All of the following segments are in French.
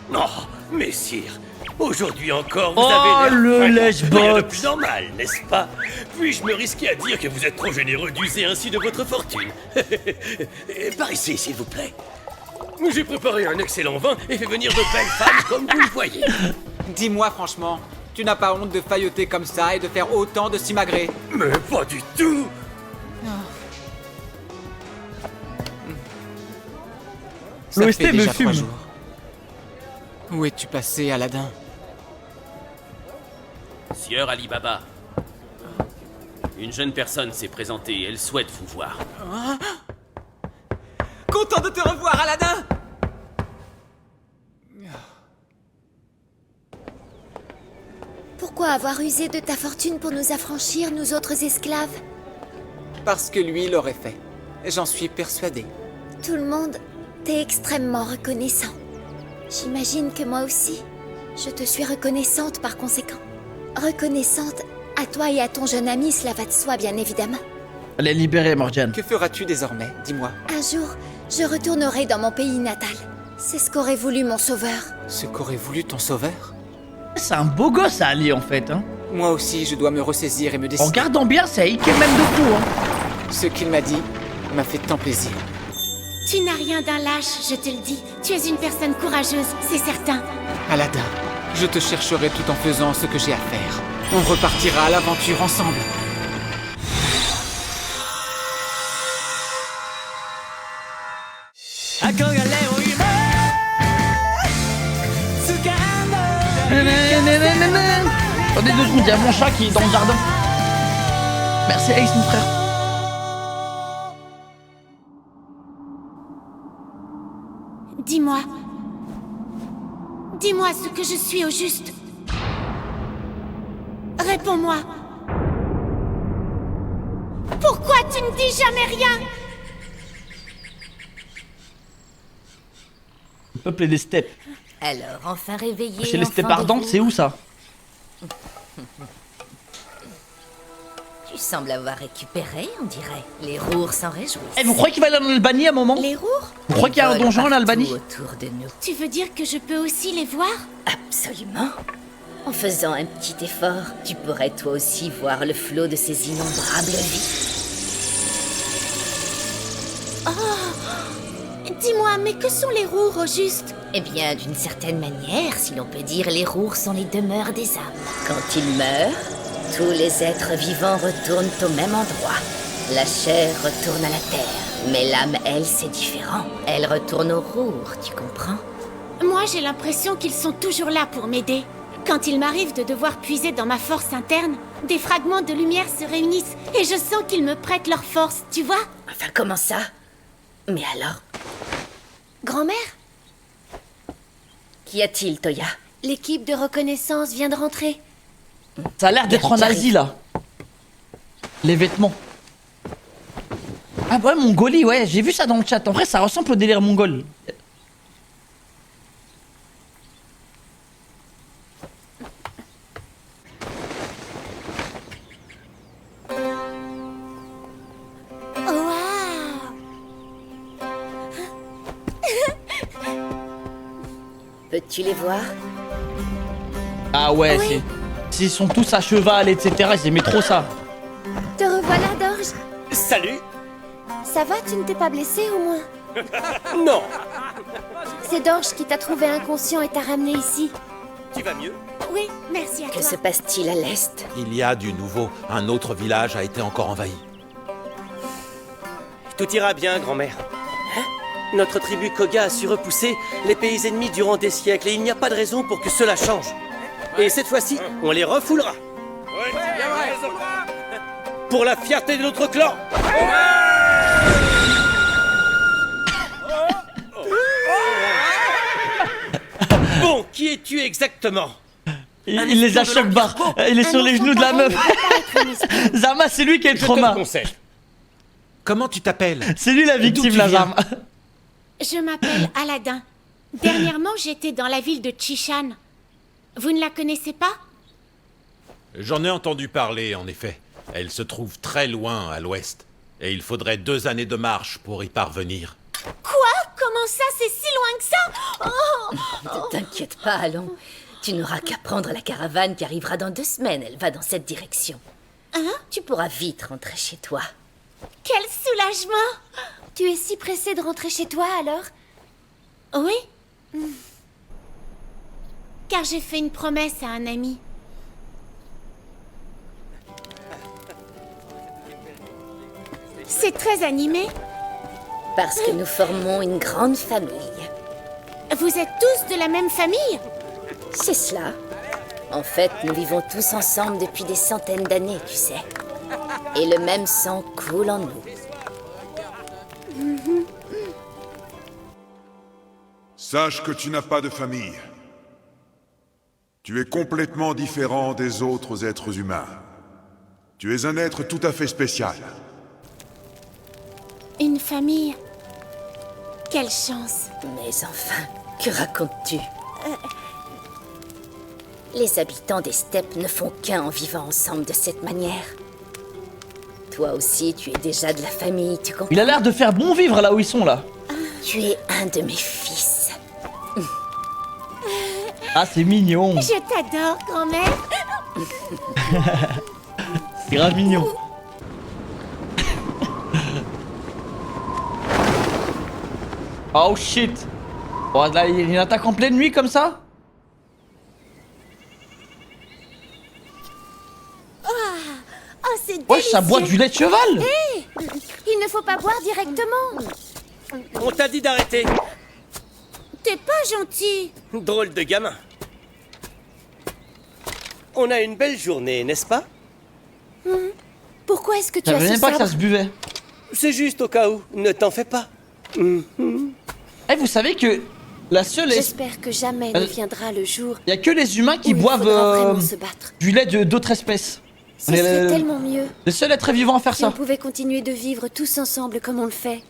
Non, messire, aujourd'hui encore, vous avez l'air le rien lèche-botte. de plus normal, n'est-ce pas? Puis-je me risquer à dire que vous êtes trop généreux d'user ainsi de votre fortune? Par ici, s'il vous plaît. J'ai préparé un excellent vin et fait venir de belles femmes comme vous le voyez. Dis-moi franchement, tu n'as pas honte de failloter comme ça et de faire autant de simagrées? Mais pas du tout. Ça L'OST fait me déjà fume. 3 jours. Où es-tu passé, Aladdin? Sieur Ali Baba, une jeune personne s'est présentée, elle souhaite vous voir. Content de te revoir, Aladdin! Pourquoi avoir usé de ta fortune pour nous affranchir, nous autres esclaves? Parce que lui l'aurait fait. J'en suis persuadé. Tout le monde t'est extrêmement reconnaissant. J'imagine que moi aussi. Je te suis reconnaissante par conséquent. Reconnaissante à toi et à ton jeune ami, cela va de soi, bien évidemment. Elle est libérée, Morgiane. Que feras-tu désormais? Dis-moi. Un jour, je retournerai dans mon pays natal. C'est ce qu'aurait voulu mon sauveur. Ce qu'aurait voulu ton sauveur? C'est un beau gosse, Ali, en fait. Hein. Moi aussi, je dois me ressaisir et me En décider. regardant bien, c'est Ike même de fou. Hein. Ce qu'il m'a dit m'a fait tant plaisir. Tu n'as rien d'un lâche, je te le dis. Tu es une personne courageuse, c'est certain. Aladdin, je te chercherai tout en faisant ce que j'ai à faire. On repartira à l'aventure ensemble. Attendez 2 secondes, il y a mon chat qui est dans le jardin. Merci Ace, mon frère. Dis-moi. Dis-moi ce que je suis au juste. Réponds-moi. Pourquoi tu ne dis jamais rien? Le peuple est des steppes. Alors, enfin réveillé. Chez les enfant steppes de ardentes, vous. c'est où ça? Tu sembles avoir récupéré, on dirait. Les rours s'en réjouissent. Eh, vous croyez qu'il va aller en Albanie à un moment? Les rours? Vous croyez qu'il y a un Ils volent donjon en partout Albanie? autour de nous. Tu veux dire que je peux aussi les voir? Absolument. En faisant un petit effort, tu pourrais toi aussi voir le flot de ces innombrables vies. Dis-moi, mais que sont les rours au juste? Eh bien, d'une certaine manière, si l'on peut dire, les rours sont les demeures des âmes. Quand ils meurent, tous les êtres vivants retournent au même endroit. La chair retourne à la terre, mais l'âme, elle, c'est différent. Elle retourne aux rours, tu comprends? Moi, j'ai l'impression qu'ils sont toujours là pour m'aider. Quand il m'arrive de devoir puiser dans ma force interne, des fragments de lumière se réunissent et je sens qu'ils me prêtent leur force, tu vois? Enfin, comment ça? Mais alors, Grand-mère, qu'y a-t-il, Toya? l'équipe de reconnaissance vient de rentrer. Ça a l'air d'être en Asie là. Les vêtements. Ah ouais, Mongolie, ouais, j'ai vu ça dans le chat. En vrai, ça ressemble au délire mongol. Waouh! Peux-tu les voir? Ah ouais, Oui. s'ils sont tous à cheval, etc. J'aimais trop ça. Te revoilà, Dorje. Salut. Ça va, tu ne t'es pas blessé au moins? Non. C'est Dorje qui t'a trouvé inconscient et t'a ramené ici. Tu vas mieux? Oui, merci à Que toi. se passe-t-il à l'est? Il y a du nouveau. Un autre village a été encore envahi. Tout ira bien, grand-mère. Notre tribu Koga a su repousser les pays ennemis durant des siècles et il n'y a pas de raison pour que cela change. Et cette fois-ci, on les refoulera. Pour la fierté de notre clan. Bon, qui es-tu exactement? Il les a choc barre. Il est sur les genoux de la meuf. Zama, c'est lui qui est le Je te le trauma. conseille. Comment tu t'appelles? C'est lui la victime, tu la viens Zama. Je m'appelle Aladdin. Dernièrement, j'étais dans la ville de Chishan. Vous ne la connaissez pas? J'en ai entendu parler, en effet. Elle se trouve très loin à l'ouest. Et il faudrait 2 années de marche pour y parvenir. Quoi? Comment ça, c'est si loin que ça. Oh. Ne t'inquiète pas, allons. Tu n'auras qu'à prendre la caravane qui arrivera dans 2 semaines. Elle va dans cette direction. Hein? Tu pourras vite rentrer chez toi. Quel soulagement. Tu es si pressée de rentrer chez toi, alors? Oui. Car j'ai fait une promesse à un ami. C'est très animé. Parce que nous formons une grande famille. Vous êtes tous de la même famille? C'est cela. En fait, nous vivons tous ensemble depuis des centaines d'années, tu sais. Et le même sang coule en nous. Sache que tu n'as pas de famille. Tu es complètement différent des autres êtres humains. Tu es un être tout à fait spécial. Une famille. Quelle chance. Mais enfin, que racontes-tu? Les habitants des steppes ne font qu'un en vivant ensemble de cette manière. Toi aussi, tu es déjà de la famille, tu comprends? Il a l'air de faire bon vivre là où ils sont là. Tu es un de mes fils. Ah, c'est mignon. Je t'adore, grand-mère. C'est grave mignon. Oh shit. Bon, là, il y a une attaque en pleine nuit comme ça? Oh, c'est délicieux. Ouais, ça boit du lait de cheval. Il ne faut pas boire directement. On t'a dit d'arrêter. T'es pas gentil. Drôle de gamin. On a une belle journée, n'est-ce pas? Pourquoi est-ce que tu Je as savais ce même pas que ça sabre? se buvait. C'est juste au cas où, ne t'en fais pas. Eh, vous savez que la seule... J'espère que jamais ne viendra le jour Il y a que les humains qui où il boivent faudra vraiment se battre. du lait d'autres espèces. Ce On est serait le- tellement mieux Les seuls êtres vivants à faire si on ça. pouvait continuer de vivre tous ensemble comme on le fait.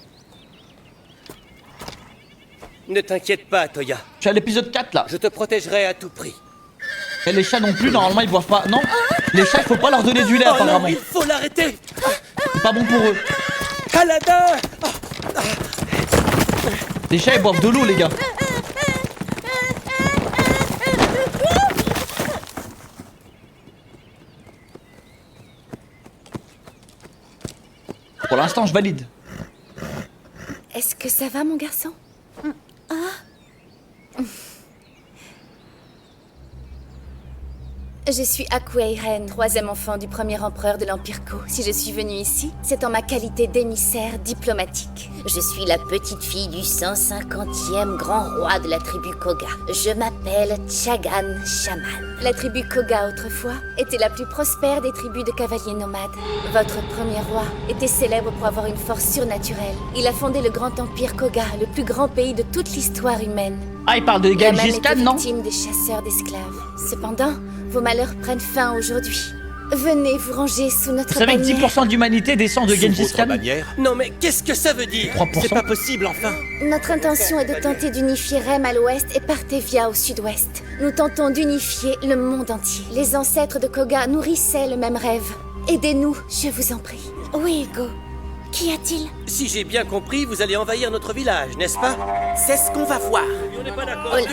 Ne t'inquiète pas, Toya. Je suis à l'épisode 4 là. Je te protégerai à tout prix. Et les chats non plus, normalement ils boivent pas. Non, les chats il faut pas leur donner du lait Oh apparemment. non, il faut l'arrêter. C'est pas bon pour eux. Aladin. Les chats ils boivent de l'eau les gars. Pour l'instant je valide. Est-ce que ça va, mon garçon? Je suis Akuei-ren, 3e enfant du premier empereur de l'Empire Ko. Si je suis venue ici, c'est en ma qualité d'émissaire diplomatique. Je suis la petite fille du 150e grand roi de la tribu Koga. Je m'appelle Chagan Shaman. La tribu Koga, autrefois, était la plus prospère des tribus de cavaliers nomades. Votre premier roi était célèbre pour avoir une force surnaturelle. Il a fondé le grand empire Koga, le plus grand pays de toute l'histoire humaine. Ah il parle de Il a même Gengis été Khan non? victime des chasseurs d'esclaves. Cependant, vos malheurs prennent fin aujourd'hui. Venez vous ranger sous notre Vous savez que bannière. 10% de l'humanité descend de Sous Gengis votre Khan? bannière. Non mais qu'est-ce que ça veut dire? 3%. C'est pas possible, enfin. Notre intention est de tenter d'unifier Rem à l'ouest et Parthévia au sud-ouest. Nous tentons d'unifier le monde entier. Les ancêtres de Koga nourrissaient le même rêve. Aidez-nous, je vous en prie. Oui, Ego. Qu'y a-t-il? Si j'ai bien compris, vous allez envahir notre village, n'est-ce pas? C'est ce qu'on va voir. On n'est pas d'accord. Oh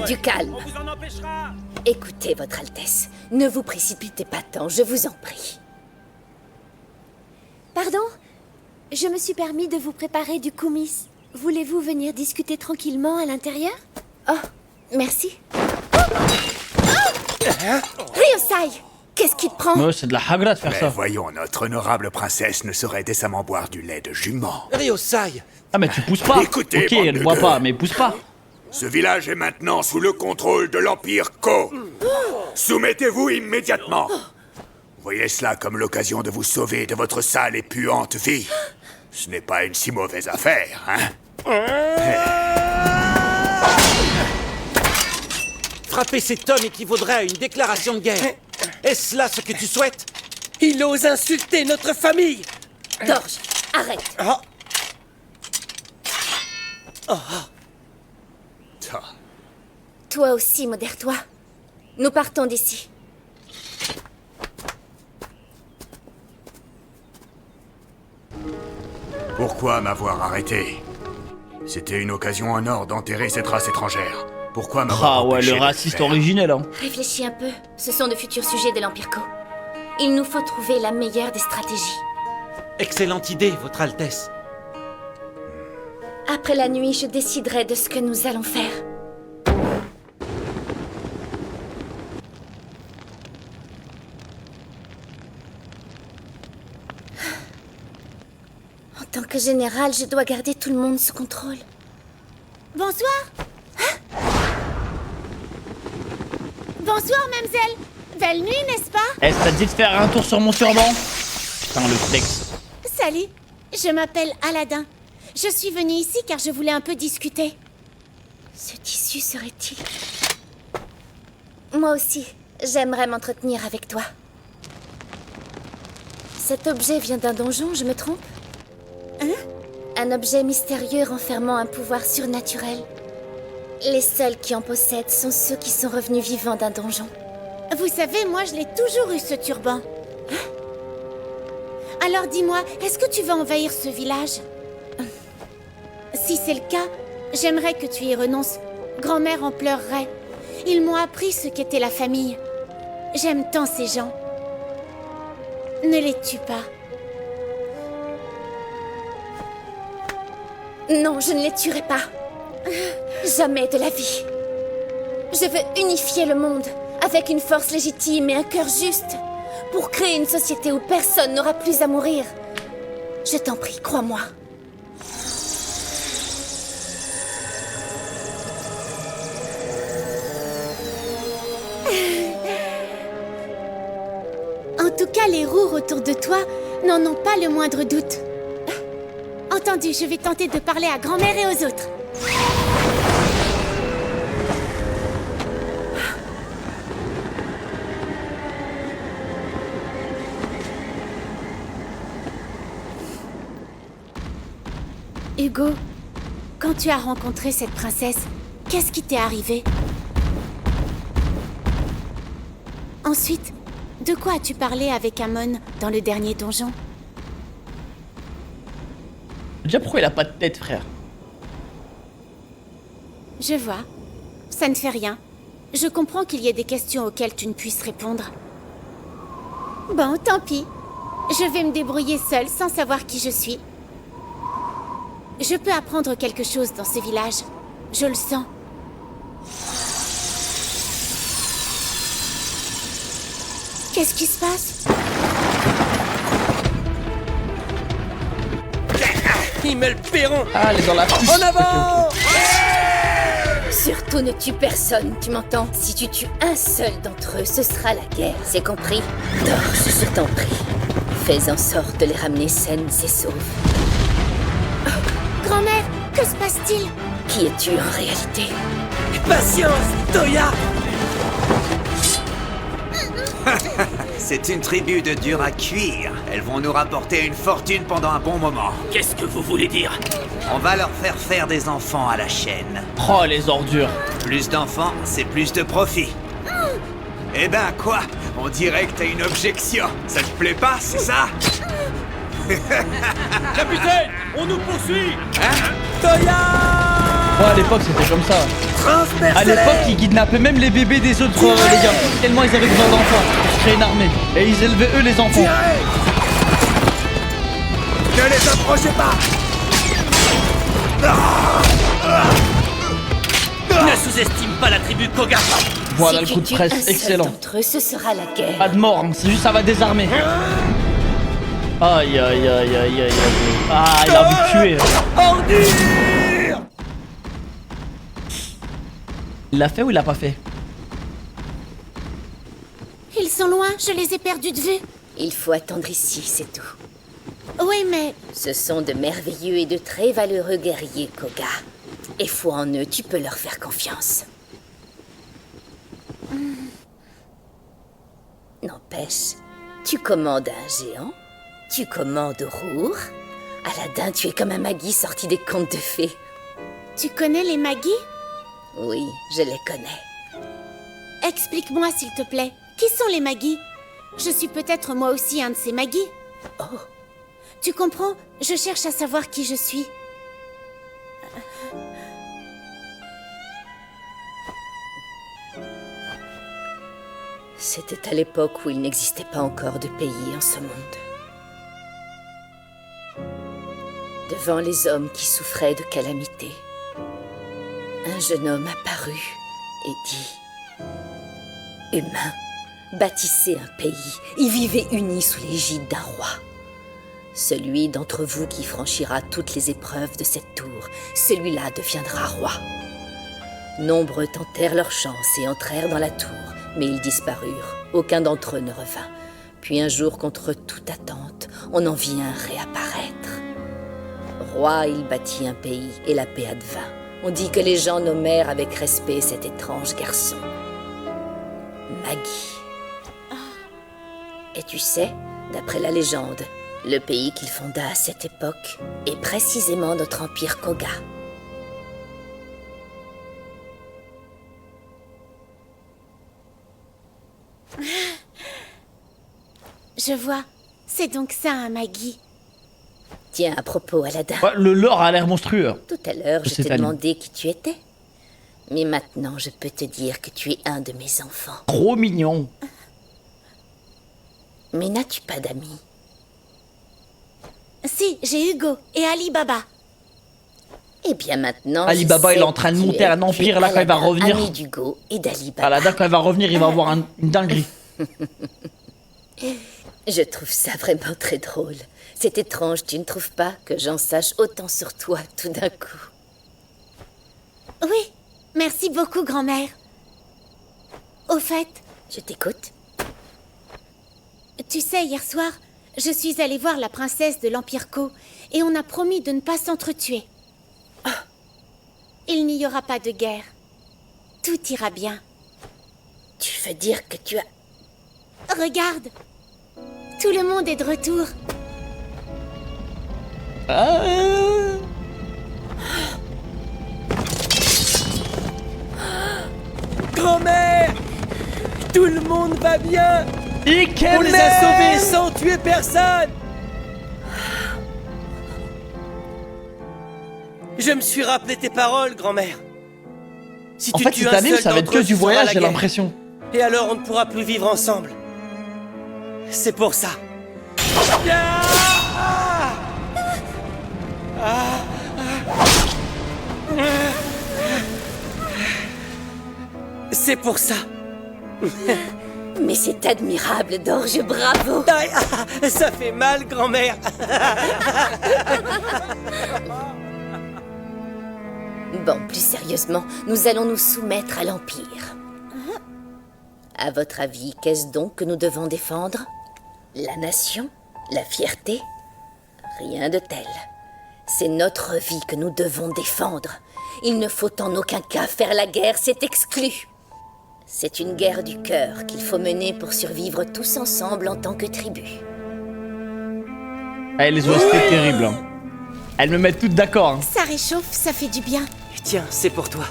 là, du calme. On vous en empêchera. Écoutez, Votre Altesse, ne vous précipitez pas tant, je vous en prie. Pardon? Je me suis permis de vous préparer du kumis. Voulez-vous venir discuter tranquillement à l'intérieur? Oh, merci. Ryosai! Qu'est-ce qui te prend? Ouais, c'est de la hagra de faire Mais ça. voyons, notre honorable princesse ne saurait décemment boire du lait de jument. Ryosai. Ah mais tu pousses pas. Écoutez, ok, bande elle de boit gueux. pas, mais pousse pas. Ce village est maintenant sous le contrôle de l'Empire Ko. Soumettez-vous immédiatement. Voyez cela comme l'occasion de vous sauver de votre sale et puante vie. Ce n'est pas une si mauvaise affaire, hein? Frapper cet homme équivaudrait à une déclaration de guerre. Est-ce là ce que tu souhaites? Il ose insulter notre famille. Torche, arrête. Ah, Toi aussi, modère-toi. Nous partons d'ici. Pourquoi m'avoir arrêté? C'était une occasion en or d'enterrer cette race étrangère. Pourquoi m'avoir Ah ouais, empêché le de raciste faire? originel, hein. Réfléchis un peu. Ce sont de futurs sujets de l'Empire Co. Il nous faut trouver la meilleure des stratégies. Excellente idée, Votre Altesse. Après la nuit, je déciderai de ce que nous allons faire. En tant que général, je dois garder tout le monde sous contrôle. Bonsoir. Bonsoir, mademoiselle. Belle nuit, n'est-ce pas? Est-ce que t'as dit de faire un tour sur mon turban? Putain, le flex. Salut, je m'appelle Aladdin. Je suis venue ici car je voulais un peu discuter. Ce tissu serait-il... Moi aussi, j'aimerais m'entretenir avec toi. Cet objet vient d'un donjon, je me trompe? Hein? Un objet mystérieux renfermant un pouvoir surnaturel. Les seuls qui en possèdent sont ceux qui sont revenus vivants d'un donjon. Vous savez, moi je l'ai toujours eu ce turban. Alors dis-moi, est-ce que tu vas envahir ce village? Si c'est le cas, j'aimerais que tu y renonces. Grand-mère en pleurerait. Ils m'ont appris ce qu'était la famille. J'aime tant ces gens. Ne les tue pas. Non, je ne les tuerai pas. Jamais de la vie. Je veux unifier le monde avec une force légitime et un cœur juste pour créer une société où personne n'aura plus à mourir. Je t'en prie, crois-moi. En tout cas, les roux autour de toi n'en ont pas le moindre doute. Entendu, je vais tenter de parler à grand-mère et aux autres. Hugo, quand tu as rencontré cette princesse, qu'est-ce qui t'est arrivé? Ensuite, de quoi as-tu parlé avec Amon dans le dernier donjon? Déjà, pourquoi il a pas de tête, frère? Je vois. Ça ne fait rien. Je comprends qu'il y ait des questions auxquelles tu ne puisses répondre. Bon, tant pis. Je vais me débrouiller seule sans savoir qui je suis. Je peux apprendre quelque chose dans ce village. Je le sens. Qu'est-ce qui se passe? Himmel Perron. Ah, elle est dans la puce. En avant! Surtout ne tue personne, tu m'entends? Si tu tues un seul d'entre eux, ce sera la guerre, c'est compris? Torche, je t'en prie. Fais en sorte de les ramener saines et sauves. Grand-mère, que se passe-t-il? Qui es-tu en réalité? Patience, Toya! C'est une tribu de durs à cuire. Elles vont nous rapporter une fortune pendant un bon moment. Qu'est-ce que vous voulez dire? On va leur faire des enfants à la chaîne. Oh, les ordures. Plus d'enfants, c'est plus de profit. Eh ben quoi? On dirait que t'as une objection. Ça te plaît pas, c'est ça? Capitaine, on nous poursuit! Hein? Toya! Ouais, à l'époque, c'était comme ça. À l'époque, ils kidnappaient même les bébés des autres, les gars. Tellement ils avaient besoin d'enfants pour créer une armée. Et ils élevaient eux les enfants. Ne les approchez pas! Ne sous-estime pas la tribu Koga! Voilà Si le tu coup de tues un presse, seul excellent. d'entre eux, ce sera la guerre. Pas de mort, hein. C'est juste ça va désarmer. Aïe aïe aïe aïe aïe. Ah, il a envie de tuer. Ordure! Il l'a fait ou il l'a pas fait? Ils sont loin, je les ai perdus de vue. Il faut attendre ici, c'est tout. Oui, mais... Ce sont de merveilleux et de très valeureux guerriers, Koga. Et foi en eux, tu peux leur faire confiance. N'empêche, tu commandes un géant, tu commandes Rour. Aladdin, tu es comme un Magi sorti des contes de fées. Tu connais les Magi? Oui, je les connais. Explique-moi, s'il te plaît. Qui sont les Magi? Je suis peut-être moi aussi un de ces Magi. Oh, Tu comprends? Je cherche à savoir qui je suis. C'était à l'époque où il n'existait pas encore de pays en ce monde. Devant les hommes qui souffraient de calamités, un jeune homme apparut et dit « Humains, bâtissez un pays, y vivez unis sous l'égide d'un roi. Celui d'entre vous qui franchira toutes les épreuves de cette tour, celui-là deviendra roi. » Nombreux tentèrent leur chance et entrèrent dans la tour, mais ils disparurent. Aucun d'entre eux ne revint. Puis un jour, contre toute attente, on en vit un réapparaître. Roi, il bâtit un pays et la paix advint. On dit que les gens nommèrent avec respect cet étrange garçon Maggie. Et tu sais, d'après la légende, le pays qu'il fonda à cette époque est précisément notre empire Koga. Je vois. C'est donc ça, un Maggie. Tiens, à propos, Aladdin. Ouais, le lore a l'air monstrueux. Tout à l'heure, je t'ai anime. demandé qui tu étais. Mais maintenant, je peux te dire que tu es un de mes enfants. Trop mignon. Mais n'as-tu pas d'amis? Si, j'ai Hugo et Ali Baba. Eh bien maintenant, Ali je Baba, sais il est en train de qui tu monter es. un empire, Tu es là, quand il va Aladdin, revenir. ami d'Hugo et d'Ali Baba. Aladdin, quand il va revenir, il va avoir une dinguerie. Je trouve ça vraiment très drôle. C'est étrange, tu ne trouves pas, que j'en sache autant sur toi tout d'un coup? Oui, merci beaucoup, grand-mère. Au fait... Je t'écoute. Tu sais, hier soir, je suis allée voir la princesse de l'Empire Ko et on a promis de ne pas s'entretuer. Oh. Il n'y aura pas de guerre. Tout ira bien. Tu veux dire que tu as... Regarde. Tout le monde est de retour. Grand-mère! Tout le monde va bien! On les a sauvés sans tuer personne! Je me suis rappelé tes paroles, grand-mère. Si En tu fait, tues cette un année, seul ça va être d'entre que eux, du ce sera voyage, la j'ai guerre. l'impression. Et alors on ne pourra plus vivre ensemble. C'est pour ça. C'est pour ça. Mais c'est admirable, Dorje, bravo. Ça fait mal, grand-mère. Bon, plus sérieusement, nous allons nous soumettre à l'Empire. À votre avis, qu'est-ce donc que nous devons défendre? La nation? La fierté? Rien de tel. C'est notre vie que nous devons défendre. Il ne faut en aucun cas faire la guerre, c'est exclu. C'est une guerre du cœur qu'il faut mener pour survivre tous ensemble en tant que tribu. Eh, les OST terribles. Hein. Elles me mettent toutes d'accord. Hein. Ça réchauffe, ça fait du bien. Tiens, c'est pour toi.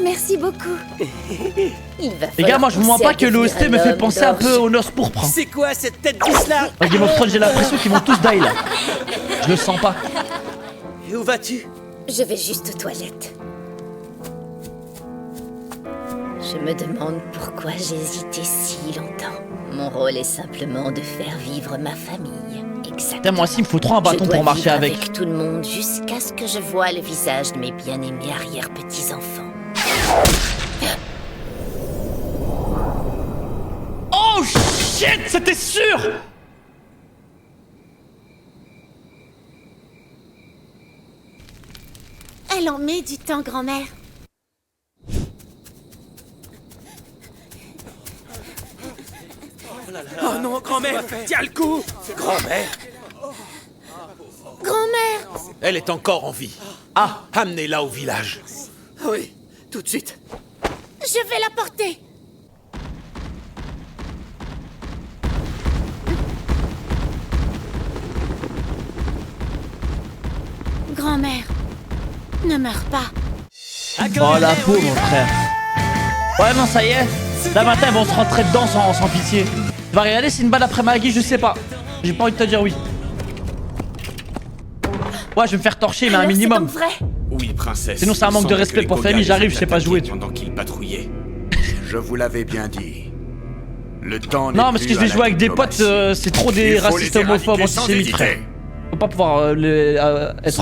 Merci beaucoup. Les gars, moi je vous mens pas que l'OST me fait penser un peu aux noces pourpres. Hein. C'est quoi cette tête d'islam? Dans Game of Thrones, j'ai l'impression qu'ils vont tous die là. Je le sens pas. Et où vas-tu? Je vais juste aux toilettes. Je me demande pourquoi j'ai hésité si longtemps. Mon rôle est simplement de faire vivre ma famille. Exactement. Putain, moi aussi, il me faut trop un bâton pour marcher avec. Tout le monde jusqu'à ce que je voie le visage de mes bien-aimés arrière-petits-enfants. Oh shit, c'était sûr. Elle en met du temps, grand-mère. Oh non, grand-mère, tiens le coup. Grand-mère. Grand-mère! Elle est encore en vie. Ah, amenez-la au village. Oui, tout de suite. Je vais la porter. Grand-mère, ne meurs pas. oh la peau, mon frère. Ouais, non, ça y est. Là, matin, ils vont se rentrer dedans sans pitié. Tu vas regarder, c'est une balle après Maggie, je sais pas. J'ai pas envie de te dire oui. Ouais, je vais me faire torcher, mais un minimum. C'est donc vrai. Oui, princesse. Sinon, c'est un manque de respect pour famille, j'arrive, je sais pas jouer. Pendant qu'il patrouillait. Je vous l'avais bien dit. Le temps Non, n'est parce que plus je vais à la jouer avec des potes, diplomatie. c'est trop Il des faut racistes les homophobes, éradiquer sans antisémites, frère. hésiter. Faut pas pouvoir être Je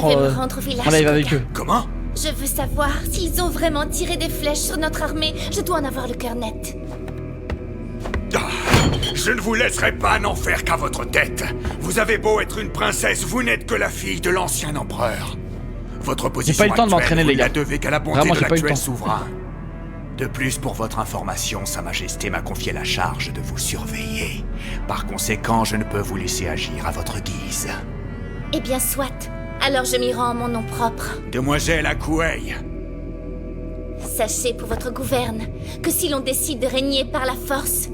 vais me rendre au village, en live avec Koga. eux. Comment? Je veux savoir s'ils ont vraiment tiré des flèches sur notre armée. Je dois en avoir le cœur net. Je ne vous laisserai pas n'en faire qu'à votre tête. Vous avez beau être une princesse, vous n'êtes que la fille de l'ancien empereur. Votre position pas eu le temps de actuelle, m'entraîner, vous les ne la gars. devez qu'à la bonté Vraiment, de j'ai pas eu le l'actuel temps. souverain. De plus, pour votre information, Sa Majesté m'a confié la charge de vous surveiller. Par conséquent, je ne peux vous laisser agir à votre guise. Eh bien, soit. Alors je m'y rends en mon nom propre. Demoiselle Akouei, Sachez pour votre gouverne que si l'on décide de régner par la force,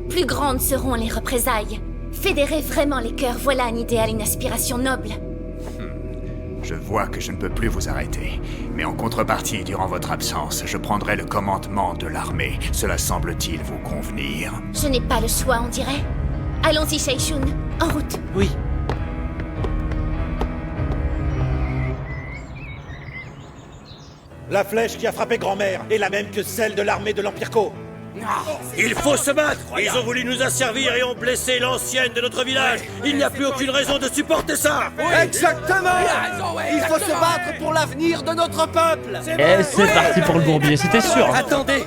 plus grandes seront les représailles. Fédérer vraiment les cœurs, voilà un idéal, une aspiration noble. je vois que je ne peux plus vous arrêter. Mais en contrepartie, durant votre absence, je prendrai le commandement de l'armée. Cela semble-t-il vous convenir? Je n'ai pas le choix, on dirait. Allons-y, Shaishun. En route. Oui. La flèche qui a frappé grand-mère est la même que celle de l'armée de l'Empire Co. Il faut se battre. Ils ont voulu nous asservir et ont blessé l'ancienne de notre village. Il n'y a plus aucune raison de supporter ça. Exactement. Il faut se battre pour l'avenir de notre peuple. Et c'est parti pour le bourbier, c'était sûr. Attendez.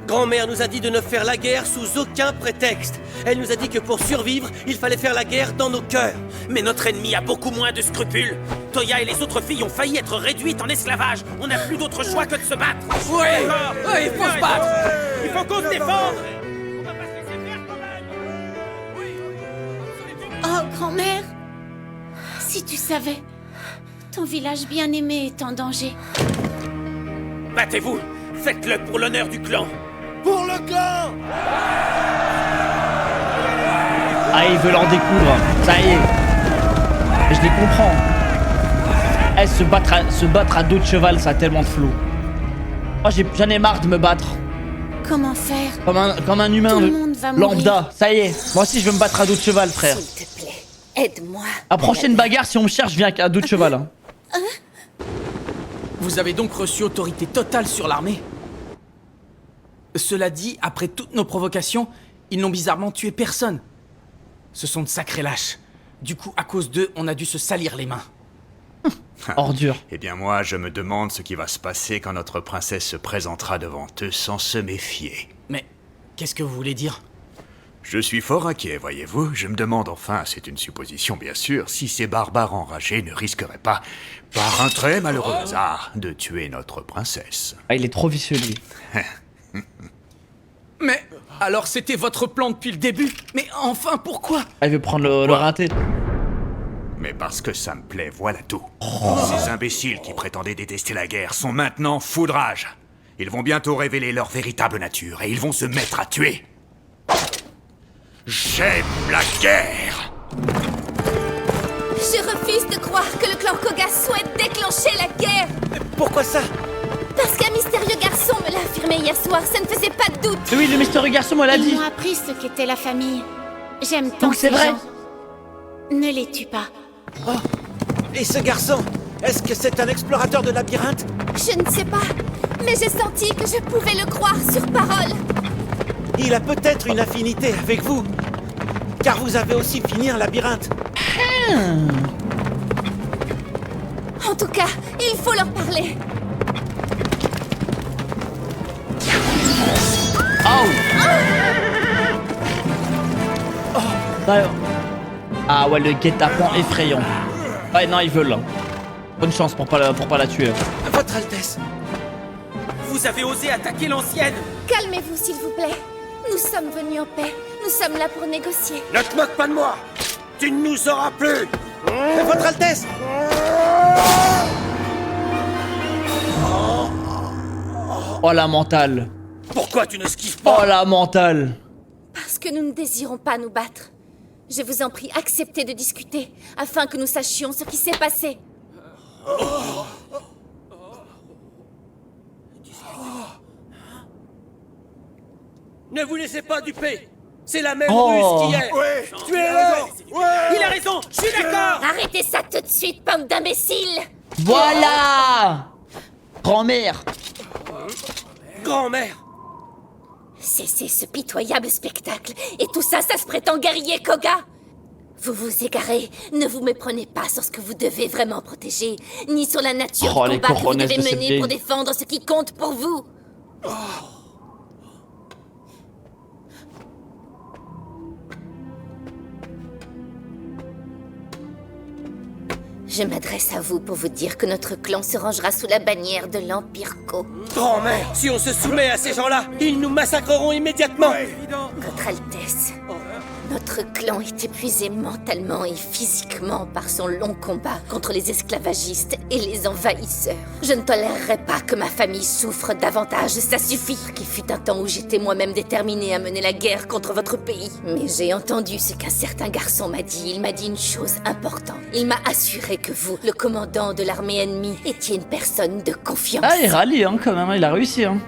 Grand-mère nous a dit de ne faire la guerre sous aucun prétexte. Elle nous a dit que pour survivre, il fallait faire la guerre dans nos cœurs. Mais notre ennemi a beaucoup moins de scrupules. Toya et les autres filles ont failli être réduites en esclavage. On n'a plus d'autre choix que de se battre. Oui, il faut se battre. Il faut qu'on se défende. Oh, grand-mère, si tu savais, ton village bien-aimé est en danger. Battez-vous. Faites-le pour l'honneur du clan. Pour le clan. Ah, ils veulent en découdre. Ça y est. Et je les comprends. Eh, se battre à dos de cheval, ça a tellement de flow. Oh, j'en ai marre de me battre. Comment faire? Comme un humain Tout le monde va mourir. lambda. Ça y est. Moi aussi, je veux me battre à dos de cheval, frère. S'il te plaît, aide-moi. À prochaine bagarre, si on me cherche, je viens à dos de cheval. Hein. Vous avez donc reçu autorité totale sur l'armée? Cela dit, après toutes nos provocations, ils n'ont bizarrement tué personne. Ce sont de sacrés lâches. Du coup, à cause d'eux, on a dû se salir les mains. Ordure. Eh bien moi, je me demande ce qui va se passer quand notre princesse se présentera devant eux sans se méfier. Mais qu'est-ce que vous voulez dire? Je suis fort inquiet, voyez-vous. Je me demande enfin, c'est une supposition bien sûr, si ces barbares enragés ne risqueraient pas, par un très malheureux hasard, de tuer notre princesse. Ah, il est trop vicieux, lui. Mais alors c'était votre plan depuis le début? Mais enfin, pourquoi? Ah, il veut prendre le raté. Mais parce que ça me plaît, voilà tout. Ces imbéciles qui prétendaient détester la guerre sont maintenant fous de rage. Ils vont bientôt révéler leur véritable nature et ils vont se mettre à tuer. J'aime la guerre! Je refuse de croire que le clan Koga souhaite déclencher la guerre. Pourquoi ça? Parce qu'un mystérieux garçon me l'a affirmé hier soir, ça ne faisait pas de doute. Oui, le mystérieux garçon me l'a Ils dit. m'ont appris ce qu'était la famille. J'aime tant Donc c'est ces vrai. gens. Ne les tue pas. Oh. Et ce garçon, est-ce que c'est un explorateur de labyrinthe? Je ne sais pas, mais j'ai senti que je pouvais le croire sur parole. Il a peut-être une affinité avec vous. Car vous avez aussi fini un labyrinthe. En tout cas, il faut leur parler. Ah ouais, le guet-apens effrayant. Ouais, non, ils veulent. Bonne chance pour pas la tuer. Votre Altesse, vous avez osé attaquer l'ancienne. Calmez-vous, s'il vous plaît. Nous sommes venus en paix. Nous sommes là pour négocier. Ne te moque pas de moi. Tu ne nous auras plus. Votre Altesse! Oh la mentale. Pourquoi tu ne esquives pas? Oh la mentale. Parce que nous ne désirons pas nous battre. Je vous en prie, acceptez de discuter, afin que nous sachions ce qui s'est passé. Ne vous laissez pas duper. C'est la même Oh. ruse qu'hier. Ouais. Tuez-le. Il a raison, je suis d'accord. Arrêtez ça tout de suite, bande d'imbéciles! Voilà. Grand-mère. Grand-mère. Cessez ce pitoyable spectacle. Et tout ça, ça se prétend guerrier Koga. Vous vous égarez. Ne vous méprenez pas sur ce que vous devez vraiment protéger, ni sur la nature Oh, du les combat que vous cojones devez de cette mener vieille. pour défendre ce qui compte pour vous. Je m'adresse à vous pour vous dire que notre clan se rangera sous la bannière de l'Empire Ko. Grand-mère, si on se soumet à ces gens-là, ils nous massacreront immédiatement. Votre Altesse, notre clan est épuisé mentalement et physiquement par son long combat contre les esclavagistes et les envahisseurs. Je ne tolérerai pas que ma famille souffre davantage, ça suffit. Qu'il fut un temps où j'étais moi-même déterminée à mener la guerre contre votre pays. Mais j'ai entendu ce qu'un certain garçon m'a dit. Il m'a dit une chose importante. Il m'a assuré que vous, le commandant de l'armée ennemie, étiez une personne de confiance. Ah, il rallie, hein, quand même, il a réussi, hein.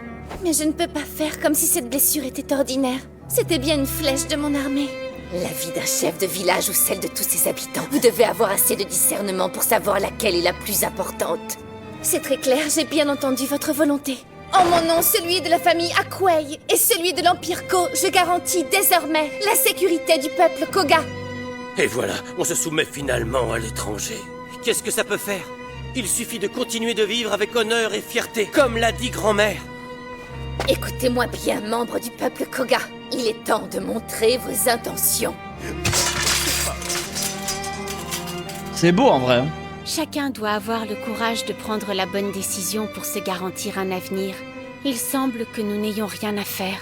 Mais je ne peux pas faire comme si cette blessure était ordinaire. C'était bien une flèche de mon armée. La vie d'un chef de village ou celle de tous ses habitants. Vous devez avoir assez de discernement pour savoir laquelle est la plus importante. C'est très clair, j'ai bien entendu votre volonté. En mon nom, celui de la famille Akwei et celui de l'Empire Ko, je garantis désormais la sécurité du peuple Koga. Et voilà, on se soumet finalement à l'étranger. Qu'est-ce que ça peut faire? Il suffit de continuer de vivre avec honneur et fierté, comme l'a dit grand-mère. Écoutez-moi bien, membres du peuple Koga. Il est temps de montrer vos intentions. C'est beau en vrai. Hein. Chacun doit avoir le courage de prendre la bonne décision pour se garantir un avenir. Il semble que nous n'ayons rien à faire.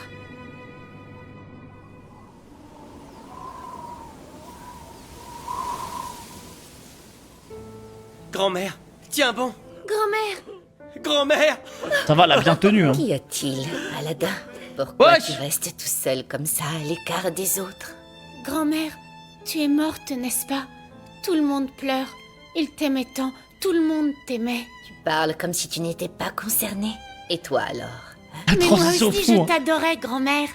Grand-mère, tiens bon. Grand-mère! Grand-mère! Ça va, elle a bien tenu. Hein. Qu'y a-t-il, Aladin? Pourquoi Wesh tu restes tout seul comme ça, à l'écart des autres? Grand-mère, tu es morte, n'est-ce pas? Tout le monde pleure. Il t'aimait tant. Tout le monde t'aimait. Tu parles comme si tu n'étais pas concernée. Et toi alors? La Mais moi transition aussi, fou, je hein. t'adorais, grand-mère.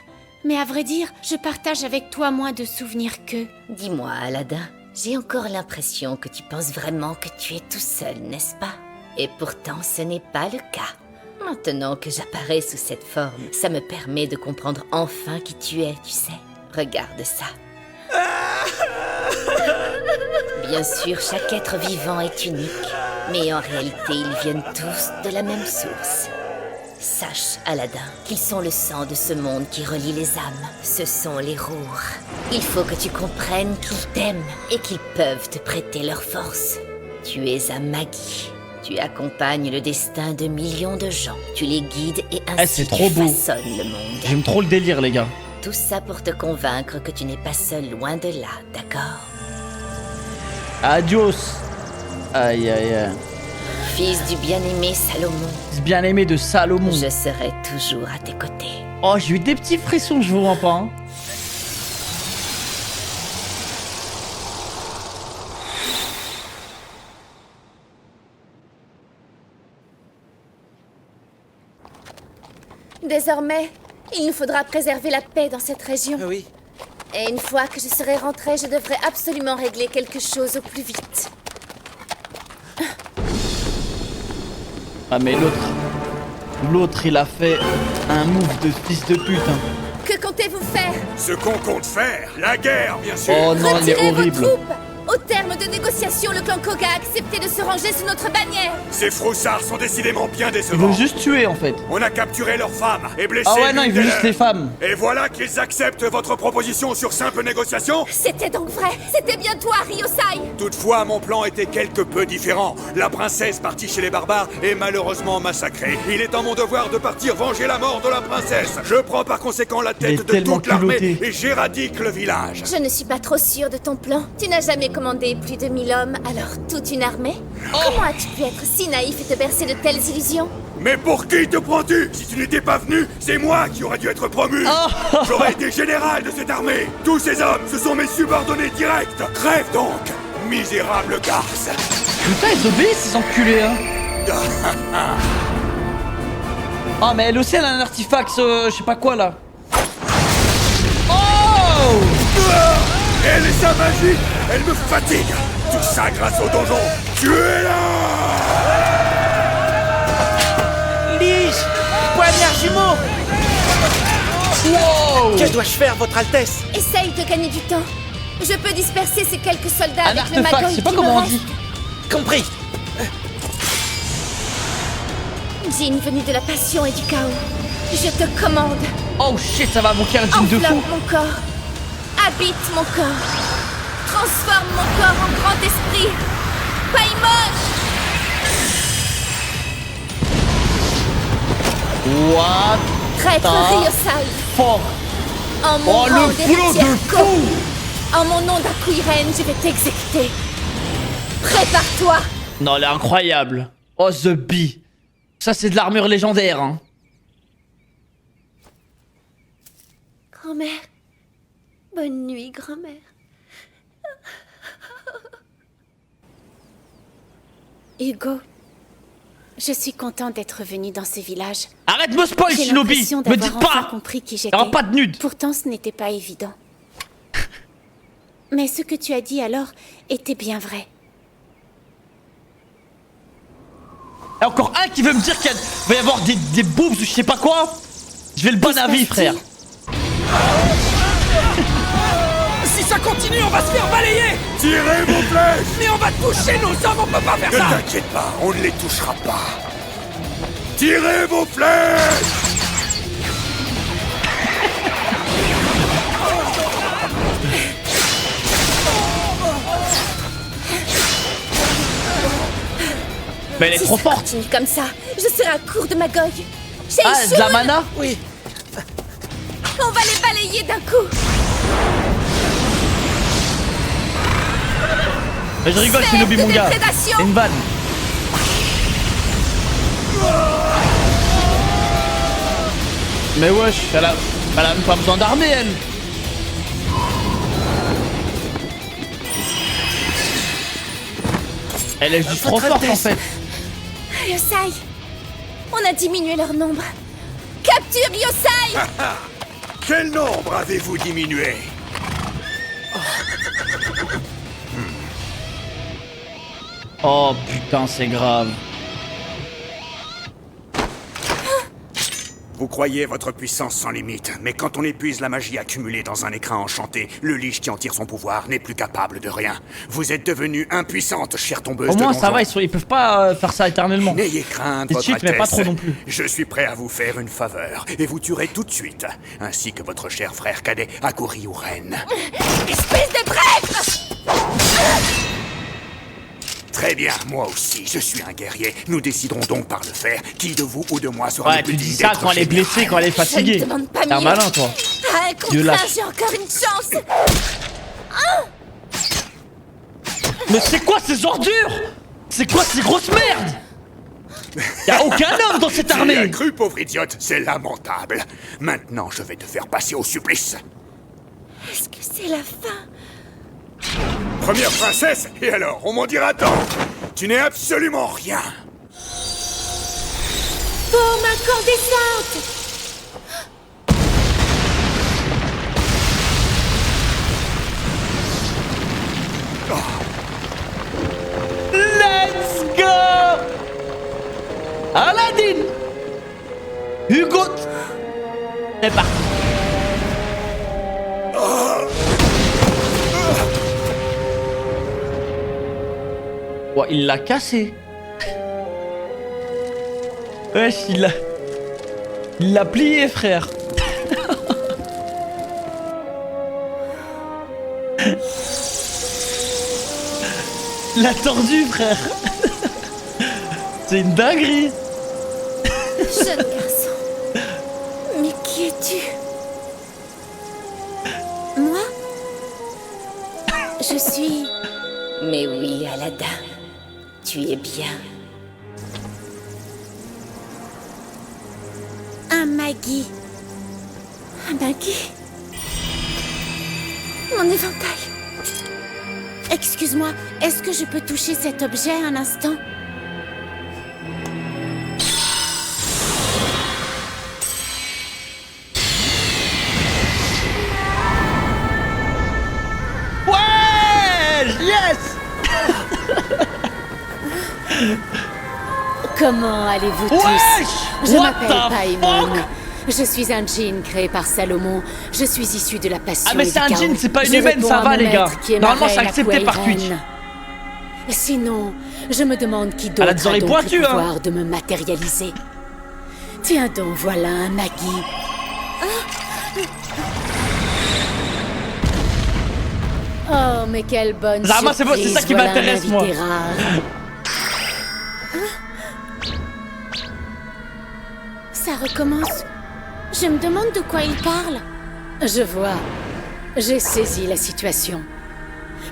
Mais à vrai dire, je partage avec toi moins de souvenirs qu'eux. Dis-moi, Aladin, j'ai encore l'impression que tu penses vraiment que tu es tout seul, n'est-ce pas? Et pourtant, ce n'est pas le cas. Maintenant que j'apparais sous cette forme, ça me permet de comprendre enfin qui tu es, tu sais. Regarde ça. Bien sûr, chaque être vivant est unique, mais en réalité, ils viennent tous de la même source. Sache, Aladin, qu'ils sont le sang de ce monde qui relie les âmes. Ce sont les Rours. Il faut que tu comprennes qu'ils t'aiment et qu'ils peuvent te prêter leur force. Tu es un Magi. Tu accompagnes le destin de millions de gens. Tu les guides et ainsi c'est trop tu beau. façonnes le monde. J'aime trop le délire, les gars. Tout ça pour te convaincre que tu n'es pas seul loin de là, d'accord? Adios. Aïe, aïe, aïe. Fils du bien-aimé Salomon, C'est bien aimé de Salomon. je serai toujours à tes côtés. Oh, j'ai eu des petits frissons, je vous vois pas. Hein. Désormais, il nous faudra préserver la paix dans cette région. Oui. Et une fois que je serai rentrée, je devrais absolument régler quelque chose au plus vite. Ah, mais l'autre, il a fait un move de fils de pute. Hein. Que comptez-vous faire? Ce qu'on compte faire, la guerre, bien sûr. Oh non, il est Retirez vos horrible. troupes! Au terme de négociations, le clan Koga a accepté de se ranger sous notre bannière. Ces froussards sont décidément bien Il décevants. veut juste tuer, en fait. On a capturé leurs femmes et blessé Ah ouais, non, il l'une veut des juste les leurs. femmes. Et voilà qu'ils acceptent votre proposition sur simple négociation. C'était donc vrai. C'était bien toi, Ryosai. Toutefois, mon plan était quelque peu différent. La princesse partie chez les barbares est malheureusement massacrée. Il est en mon devoir de partir venger la mort de la princesse. Je prends par conséquent la Il est tête de tellement toute l'armée culotté. et j'éradique le village. Je ne suis pas trop sûre de ton plan. Tu n'as jamais commandé plus de 1000 hommes, alors toute une armée? Comment as-tu pu être si naïf et te bercer de telles illusions? Mais pour qui te prends-tu? Si tu n'étais pas venu, c'est moi qui aurais dû être promu. J'aurais été général de cette armée. Tous ces hommes, ce sont mes subordonnés directs. Crève donc, misérable garce. Putain, ils obéissent, ces enculés, hein. Ah, mais elle aussi, elle a un artefact, je sais pas quoi, là. Oh! Elle est sa magie, elle me fatigue. Tout ça grâce au donjon. Tuez-la! Lige! Poignard jumeau! Wow! Que dois-je faire, votre Altesse? Essaye de gagner du temps. Je peux disperser ces quelques soldats Un avec le artefact, magog je sais pas qui comment me on reste. dit. Compris. Djinn venu de la passion et du chaos. Je te commande. Oh shit, ça va invoquer un djinn de fou. Enveloppe mon corps. Habite mon corps. Transforme mon corps en grand esprit. Paimon! What? Traître the Ryosai. fuck? En mon Oh, rang le flot de d'héritière fou! Ko. En mon nom d'Akuiren, je vais t'exécuter. Prépare-toi. Non, elle est incroyable. Oh, The Bee. Ça, c'est de l'armure légendaire, hein. Grand-mère. Bonne nuit, grand-mère. Hugo, je suis contente d'être venue dans ce village. Arrête de me spoil, J'ai Shinobi. l'impression Me d'avoir dites enfin pas. compris qui Il j'étais. y aura pas de nude. Pourtant, ce n'était pas évident. Mais ce que tu as dit alors était bien vrai. Et encore un qui veut me dire qu'il va y avoir des boobs ou je sais pas quoi. Je vais le ban à vie, frère. Si ça continue, on va se faire balayer. Tirez vos flèches! Mais on va toucher nos hommes, on peut pas faire Ne ça. t'inquiète pas, on ne les touchera pas. Tirez vos flèches! Mais elle est Si trop ça forte. continue comme ça, je serai à court de magog. J'ai Ah, de la mana? Oui. On va les balayer d'un coup. Mais je rigole, Sphère Shinobi, de mon gars. déprédation. C'est une vanne. Mais wesh, elle a même pas besoin d'armée, elle. Elle est juste trop forte, en fait. Yosai, on a diminué leur nombre. Capture Yosai. Quel nombre avez-vous diminué? Oh putain, c'est grave. Vous croyez votre puissance sans limite, mais quand on épuise la magie accumulée dans un écrin enchanté, le liche qui en tire son pouvoir n'est plus capable de rien. Vous êtes devenue impuissante, chère tombeuse Au de moins, donjons. ça va, ils peuvent pas faire ça éternellement. N'ayez crainte, Et votre cheat, mais pas Altesse. trop non plus. Je suis prêt à vous faire une faveur, et vous tuerez tout de suite, ainsi que votre cher frère cadet Akuriuren. Espèce de traître. Très bien, moi aussi, je suis un guerrier. Nous déciderons donc par le faire qui de vous ou de moi sera Ouais, le plus tu dis digne ça d'être quand elle est général. blessée, quand elle est fatiguée. Je ne demande pas T'es un mieux. malin, toi. À un contre Dieu un, lâche. j'ai encore une chance. Mais c'est quoi ces ordures? C'est quoi ces grosses merdes? Y'a aucun homme dans cette Tu y as armée. cru, pauvre idiote, c'est lamentable. Maintenant, je vais te faire passer au supplice. Est-ce que c'est la fin? Première princesse, et alors, on m'en dira tant. Tu n'es absolument rien. Forme incandescente. Let's go. Aladdin. Hugo. C'est parti. Oh, il l'a cassé. Wesh, il l'a plié, frère. Il l'a tordu, frère. C'est une dinguerie. Jeune garçon. Mais qui es-tu? Moi? Je suis... Mais oui, Aladdin, tu es bien. Un Maggie. Un Maggie. Mon éventail. Excuse-moi, est-ce que je peux toucher cet objet un instant? Ouais! Yes! Comment allez-vous tous? Wesh! Je What m'appelle the Paimon. fuck? Je suis un djinn créé par Salomon. Je suis issu de la passion. Ah mais et c'est du un chaos. djinn, c'est pas une Je humaine, réponds ça à va mon les gars. maître qui est ma Normalement c'est reine, accepté par Aquaïren. Twitch. Sinon, je me demande qui Elle a d'autre des a oreilles donc pointues, le hein. pouvoir de me matérialiser. Tiens donc, voilà un Maggie. Oh, mais quelle bonne Zama, c'est surprise. ça qui voilà un m'intéresse, moi. invité rare. Ça recommence. Je me demande de quoi il parle. Je vois. J'ai saisi la situation.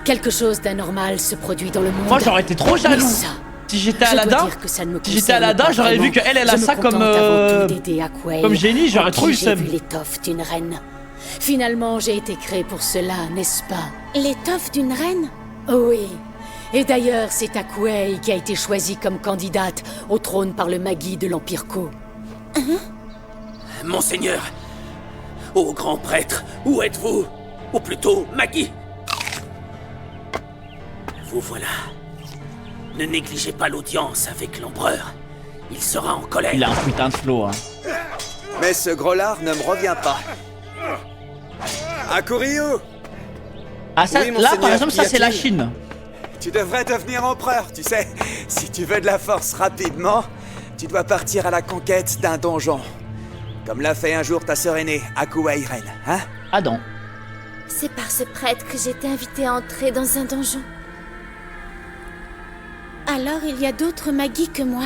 Quelque chose d'anormal se produit dans le monde. Moi j'aurais été trop Mais jaloux. ça, Si j'étais je dois Aladdin, dire que ça ne me si j'étais concerne Aladdin, pas j'aurais vu vraiment. qu'elle a Je ça me comme contente avant tout d'aider Aquaï, comme génie, j'aurais en trop eu qui j'ai seum. vu l'étoffe d'une reine. Finalement, j'ai été créée pour cela, n'est-ce pas? L'étoffe d'une reine? Oui. Et d'ailleurs, c'est Aquaï qui a été choisie comme candidate au trône par le Magui de l'Empire Ko. Monseigneur, ô grand prêtre, où êtes-vous? Ou plutôt, Magui. Vous voilà. Ne négligez pas l'audience avec l'empereur. Il sera en colère. Il a un putain de flow, hein. Mais ce gros lard ne me revient pas. Akurio! Ah ça, Oui, là monseigneur, par exemple, ça qu'y c'est la a-t-il? Chine. Tu devrais devenir empereur, tu sais. Si tu veux de la force rapidement, tu dois partir à la conquête d'un donjon. Comme l'a fait un jour ta sœur aînée, Aquaïren, hein? Adam. C'est par ce prêtre que j'ai été invitée à entrer dans un donjon. Alors il y a d'autres Magis que moi.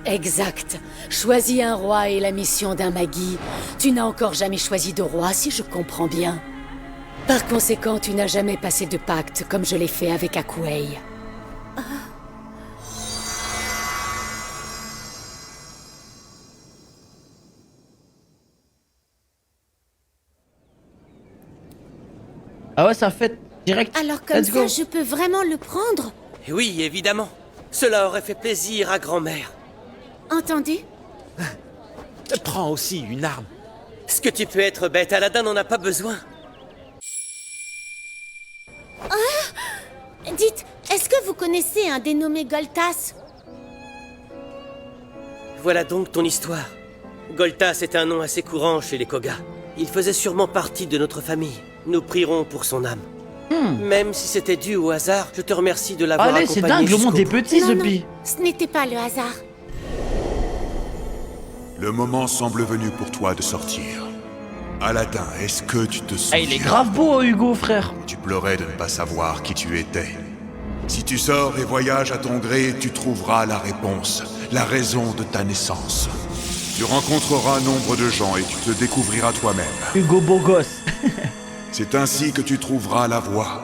Exact. Choisis un roi et la mission d'un Magui. Tu n'as encore jamais choisi de roi, si je comprends bien. Par conséquent, tu n'as jamais passé de pacte comme je l'ai fait avec Akuei. Ah ouais, ça fait direct. Alors comme Let's go. ça, je peux vraiment le prendre? Oui, évidemment. Cela aurait fait plaisir à grand-mère. Entendu? Prends aussi une arme. Ce que tu peux être bête, Aladdin n'en a pas besoin. Dites, est-ce que vous connaissez un dénommé Goltas? Voilà donc ton histoire. Goltas est un nom assez courant chez les Koga. Il faisait sûrement partie de notre famille. Nous prierons pour son âme. Même si c'était dû au hasard, je te remercie de l'avoir Allez, accompagné. c'est dingue, le monde est petit, Non, Zubi. non, ce n'était pas le hasard. Le moment semble venu pour toi de sortir. Aladdin, est-ce que tu te souviens? Ah, il est grave beau, Hugo, frère. Tu pleurais de ne pas savoir qui tu étais. Si tu sors et voyages à ton gré, tu trouveras la réponse, la raison de ta naissance. Tu rencontreras nombre de gens et tu te découvriras toi-même. Hugo beau gosse. C'est ainsi que tu trouveras la voie.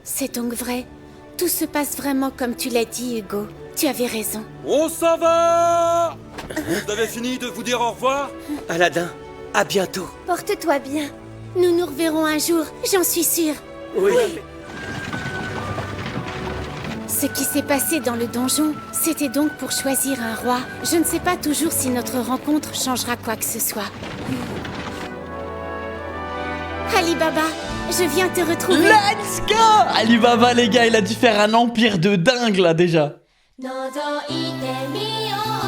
C'est donc vrai. Tout se passe vraiment comme tu l'as dit, Hugo. Tu avais raison. On s'en va! Vous avez fini de vous dire au revoir? Aladdin, à bientôt. Porte-toi bien. Nous nous reverrons un jour, j'en suis sûre. Oui. Ce qui s'est passé dans le donjon, c'était donc pour choisir un roi. Je ne sais pas toujours si notre rencontre changera quoi que ce soit. Ali Baba, je viens te retrouver. Let's go! Alibaba, les gars, il a dû faire un empire de dingue, là, déjà.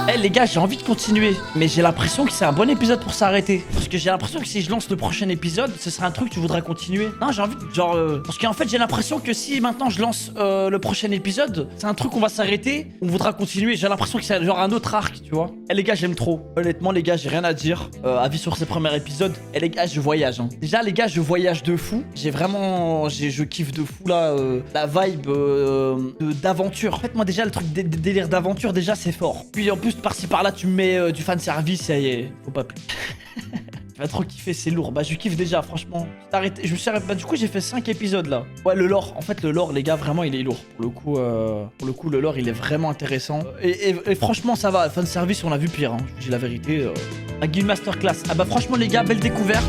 Eh les gars, j'ai envie de continuer, mais j'ai l'impression que c'est un bon épisode pour s'arrêter. Parce que j'ai l'impression que si je lance le prochain épisode, ce serait un truc que tu voudrais continuer. Non, j'ai envie de genre... Parce qu'en fait, j'ai l'impression que si maintenant je lance le prochain épisode, c'est un truc qu'on va s'arrêter, on voudra continuer. J'ai l'impression que c'est genre un autre arc, tu vois. Eh les gars, j'aime trop. Honnêtement, les gars, j'ai rien à dire. Avis sur ces premiers épisodes. Eh les gars, je voyage. Hein. Déjà, les gars, je voyage de fou. J'ai vraiment... Je kiffe de fou, là, la vibe d'aventure. En fait, moi, déjà, le truc délire d'aventure, déjà, c'est fort. Puis en plus, par-ci par-là, tu me mets du fanservice, ça y est, faut pas plus. Tu vas trop kiffer, c'est lourd. Bah, je kiffe déjà, franchement. Je me suis arrêté. Bah, du coup, j'ai fait 5 épisodes là. Ouais, le lore. En fait, le lore, les gars, vraiment, il est lourd. Pour le coup, le lore, il est vraiment intéressant. Et franchement, ça va. Fanservice, on a vu pire. Hein. Je dis la vérité. La Guild Masterclass. Ah, bah, franchement, les gars, belle découverte.